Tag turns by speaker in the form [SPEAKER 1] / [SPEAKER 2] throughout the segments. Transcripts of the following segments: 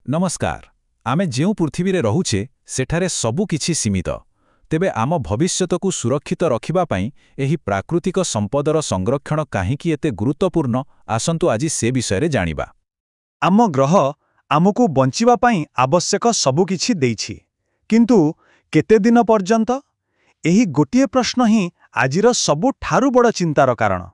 [SPEAKER 1] नमस्कार आमे जो पृथ्वी रे रहुचे सेठारे सबु किछि सीमित तेबे आम भविष्यत को सुरक्षित रखिबा पई एही प्राकृतिक संपदर संरक्षण काहेकि एते गुरुत्वपूर्ण आसंतु आज से विषय रे जानिबा।
[SPEAKER 2] आम ग्रह आमको बंचिबा पई आवश्यक सबु किछि देइछि किंतु केते दिन पर्यंत एही गोटिए प्रश्न ही आजिर सबु ठारू बड़ चिंतार कारण।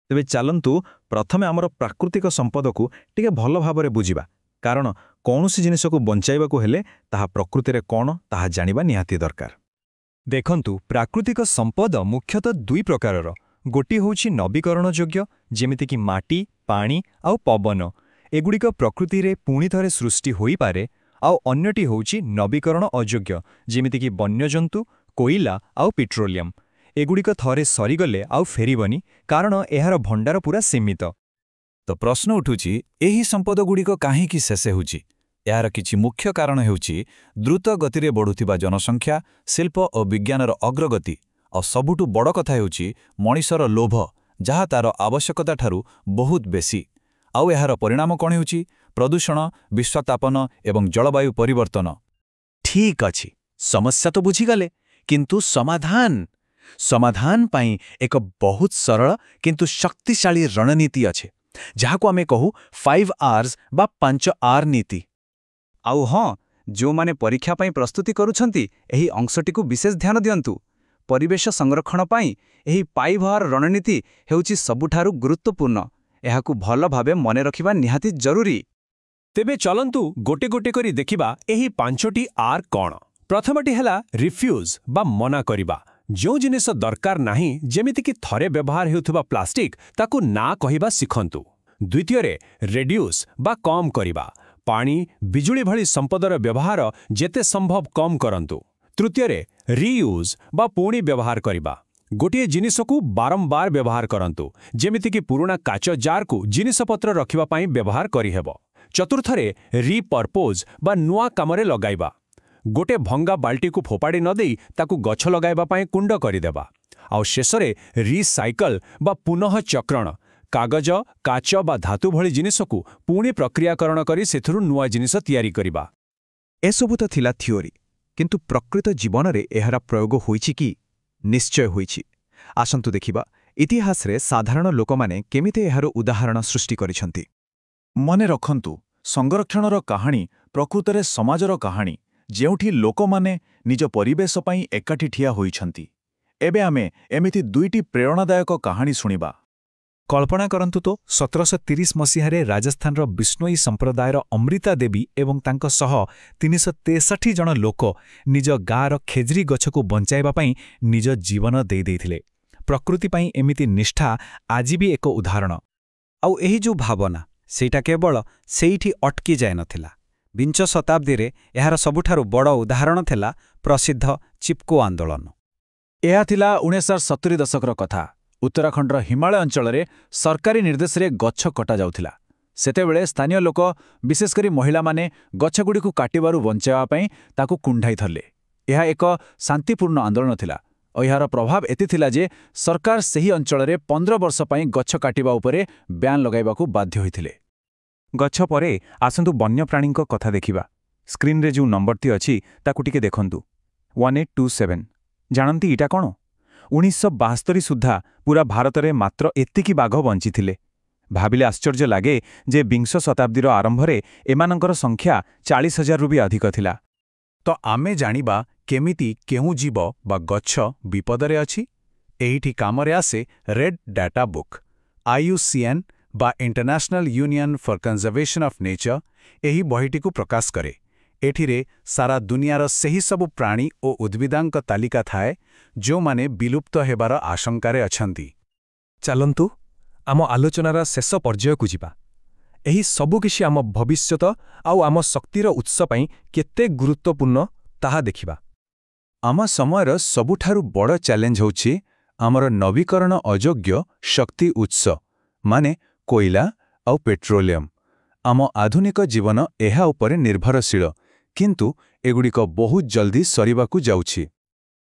[SPEAKER 3] तेबे चलंतु प्रथमे आमर प्राकृतिक संपद को टिके भल भाबरे बुझिबा कारण कौनसी जिनिस को बंचाइबा को हेले ताहा प्रकृति रे कोन ताहा जानिबा निहाती दरकार।
[SPEAKER 4] देखंतु प्राकृतिक संपद मुख्यतः दुई प्रकारर गोटी होछि नवीकरण योग्य जेमिति कि माटी पानी आउ पवन एगुड़िक प्रकृति रे पुणी थरे सृष्टि होई पारे आउ अन्यटी होछि नवीकरण अयोग्य जेमिति कि वन्यजंतु कोइला आउ पेट्रोलियम एगुड़िक थरे सरीगले आउ फेरिबनी कारण एहार भंडार पूरा सीमित।
[SPEAKER 1] तो प्रश्न उठुछि एही संपद गुड़िक काहेकि शेष होछि। यार किछि मुख्य कारण हेउछि द्रुत गति बढ़ुथिबा जनसंख्या शिल्प और विज्ञानर अग्रगति और सबुठु बड़ कथा हेउछि मनिषर लोभ जहा तार आवश्यकता ठारू बहुत बेसी। आउ एहार परिणाम कौन हेउछि प्रदूषण विश्वतापन एवं जलवायु परिवर्तन।
[SPEAKER 2] ठीक अछि समस्या तो बुझीगले किंतु समाधान पाई एक बहुत सरल किंतु शक्तिशाली रणनीति अच्छे जहाको आमे कहू 5 Rs बा 5 R नीति।
[SPEAKER 5] आउ हाँ जो माने परीक्षा पाई प्रस्तुति करूछंती एही अंशटी को विशेष ध्यान दियंतु। परिवेश संरक्षण पाई एही 5 R रणनीति हेउछि सबुठारु गुरुत्वपूर्ण एहाकु भल भाबे मने रखिबा निहाती जरूरी।
[SPEAKER 6] तेबे चलंतु गोटे गोटे करी देखिबा एही 5टी आर कोन। प्रथमटी हेला रिफ्यूज बा मना करिबा जो जिनिस दरकार नाही जेमिति कि थरे व्यवहार हेउथबा प्लास्टिक ताकू ना कहिबा सिखंतु। द्वितीय रे रेड्यूस बा कम करिबा पानी बिजुली भली संपदर व्यवहार जेते संभव कम करंतु। तृतीय रे रीयूज बा पुणी व्यवहार करिबा गोटे जिनिस को बारंबार व्यवहार करंतु जेमिति कि पुराना काच जार को जिनिसपत्र रखिबा पाई व्यवहार करिहेबो। चतुर्थ रे रीपर्पोज बा नुआ कामरे लगाइबा गोटे भंगा बाल्टी को फोपाड़ी न देई ताकू गछ लगाइबा पाई कुंड करिदेबा। आउ शेषरे रिसाइकल बा पुनः चक्रण कागज काच बा धातु भली जिनिस को पुणी प्रक्रियाकरण करी सेथुरु नुआ जिनिस तैयारी करिबा।
[SPEAKER 2] एसबु तो थिला थियोरी किंतु प्रकृत जीवन रे एहारा प्रयोग होईछि कि निश्चय होईछि। आसंतु देखिबा इतिहास रे साधारण लोक माने केमिते एहारो उदाहरण सृष्टि करिसंती। मने रखंतु संरक्षणर कहानी प्रकृतरे समाजर कहानी जेउठी लोक माने निज परिवेश पई एकाठी ठिया होईछंती। एबे आमे एमिति दुईटी प्रेरणादायक कहानी सुनिबा।
[SPEAKER 3] कल्पना करंतु तो 1730 मसीहारे राजस्थान बिश्नोई संप्रदायर अमृता देवी एवं तांको सह 363 जन लोक निज गाँर खेजरी गछ को बंचाइबा पई निज जीवन दे देइथिले। प्रकृति पई एमिति निष्ठा आज भी एक उदाहरण।
[SPEAKER 7] आउ एही जो भावना सेटा केवल सेइठी अटकी जाय नथिला। विंश शताब्दी रे एहार सबुठारु बड़ उदाहरण थिला प्रसिद्ध चिपको आंदोलन।
[SPEAKER 2] एहा थिला 1970 दशकर कथा। उत्तराखंडर हिमालय अंचल रे सरकारी निर्देश रे गछ कटा जाउथिला। सेतेबेले स्थानीय लोक विशेषकरी महिला माने गछगुडी को काटिबारु बंचाइबा पई ताकू कुंढाई थले। एहा एक शांतिपूर्ण आंदोलन थिला और एहार प्रभाव एति थिला जे सरकार सही अंचल रे 15 वर्ष पई गछ काटिबा उपरे ब्यान लगाइबाकू बाध्य होइथिले।
[SPEAKER 3] गछ परे आसंतु वन्य प्राणी कथा देखिबा। स्क्रीन रे जो नंबरटी अछि ताकू टिके देखंतु 1827। जानंती इटा कोन 1972 सुद्धा पूरा भारत रे मात्र एतिकी बाघ बंची थिले। भाबिले आश्चर्य लागे जे विंश शताब्दीर आरंभरे एमानंकर संख्या 40,000 रु भी अधिक थिला।
[SPEAKER 2] तो आमे जानिबा केमिति केहू जीव बा गछ विपदरे अछि। एहिठी कामरे आसे रेड डाटा बुक IUCN बा international union for conservation of nature एही बहिटी को प्रकाश करे। एठिरे सारा दुनियार सही सबु प्राणी और उद्भिदांक तालिका थाए जो माने विलुप्त हेबार आशंकारे अछंती।
[SPEAKER 3] चलंतु आम आलोचनार शेष पर्याय को जिबा। एही सबु किछि आम भविष्यत आउ आम शक्तिर उत्स पई केते गुरुत्वपूर्ण ताहा देखिबा।
[SPEAKER 2] आम समयर सबुठारु बड़ चैलेंज होछि आमर नवीकरण अयोग्य शक्ति उत्स माने कोइला आउ पेट्रोलियम। आम आधुनिक जीवन एहा उपरे निर्भरशील किंतु एगुड़िक बहुत जल्दी सरीबाकू जाउछि।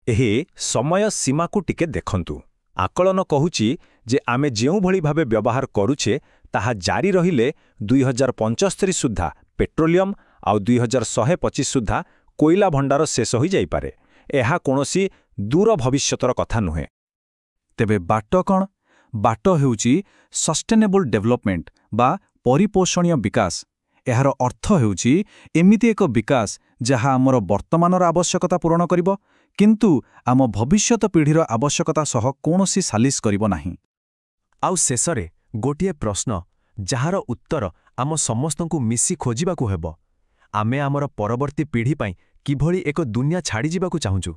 [SPEAKER 6] एहे समय सीमा को टिके देखंतु। आकलन कहुछि जे आमे जेउ भली भाबे व्यवहार करूछे ताहा जारी रहिले 2075 सुद्धा पेट्रोलियम
[SPEAKER 3] ଆଉ 2125 ସୁଦ୍ଧା କୋଇଲା ଭଣ୍ଡାର ଶେଷ ହୋଇଯାଇପାରେ। ଏହା କୌଣସି ଦୂର ଭବିଷ୍ୟତର କଥା ନୁହେଁ।
[SPEAKER 1] ତେବେ ବାଟ କ'ଣ? ବାଟ ହେଉଛି ସଷ୍ଟେନେବଲ୍ ଡେଭଲପମେଣ୍ଟ ବା ପରିପୋଷଣୀୟ ବିକାଶ। ଏହାର ଅର୍ଥ ହେଉଛି ଏମିତି ଏକ ବିକାଶ ଯାହା ଆମର ବର୍ତ୍ତମାନର ଆବଶ୍ୟକତା ପୂରଣ କରିବ, କିନ୍ତୁ ଆମ ଭବିଷ୍ୟତ ପିଢ଼ିର ଆବଶ୍ୟକତା ସହ କୌଣସି ସାଲିସ କରିବ ନାହିଁ।
[SPEAKER 6] ଆଉ ଶେଷରେ ଗୋଟିଏ ପ୍ରଶ୍ନ ଯାହାର ଉତ୍ତର ଆମ ସମସ୍ତଙ୍କୁ ମିଶି ଖୋଜିବାକୁ ହେବ। ଆମେ ଆମର ପରବର୍ତ୍ତୀ ପିଢ଼ି ପାଇଁ କିଭଳି ଏକ ଦୁନିଆ ଛାଡ଼ିଯିବାକୁ ଚାହୁଁଛୁ?